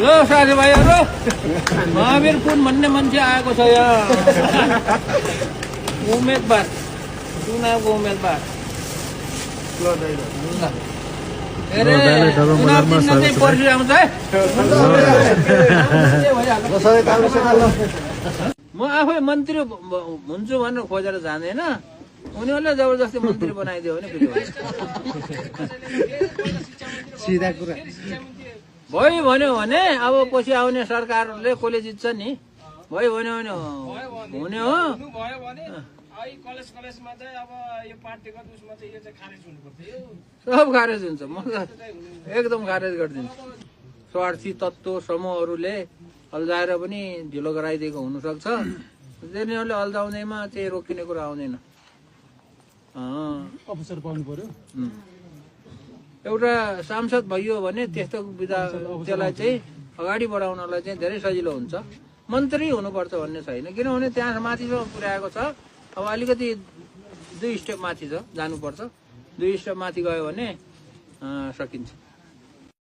ल साथीभाइहरू महावीर कुन भन्ने मान्छे आएको छ यहाँ उम्मेदवार चुनावको उम्मेदवार चुनाव चिन्ह चाहिँ पर्सि आउँछ है म आफै मन्त्री हुन्छु भनेर खोजेर जाँदैन उनीहरूले जबरजस्ती मन्त्री बनाइदियो भने फेरि सिधा कुरा भयो भन्यो भने अब पछि आउने सरकारले कसले जित्छ नि भयो भन्यो भने हुने हो सब खारेज हुन्छ म एकदम खारेज गरिदिन्छु स्वार्थी तत्त्व समूहहरूले अल्झाएर पनि ढिलो गराइदिएको हुनसक्छ तिनीहरूले अल्झाउँदैमा चाहिँ रोकिने कुरा आउँदैन अवसर पाउनु पर्यो एउटा सांसद भइयो भने त्यस्तो विधा त्यसलाई चाहिँ अगाडि बढाउनलाई चाहिँ धेरै सजिलो हुन्छ मन्त्री हुनुपर्छ भन्ने छैन किनभने त्यहाँ माथिसम्म पुर्याएको छ अब अलिकति 2 स्टेप माथि छ जानुपर्छ 2 स्टेप माथि गयो भने सकिन्छ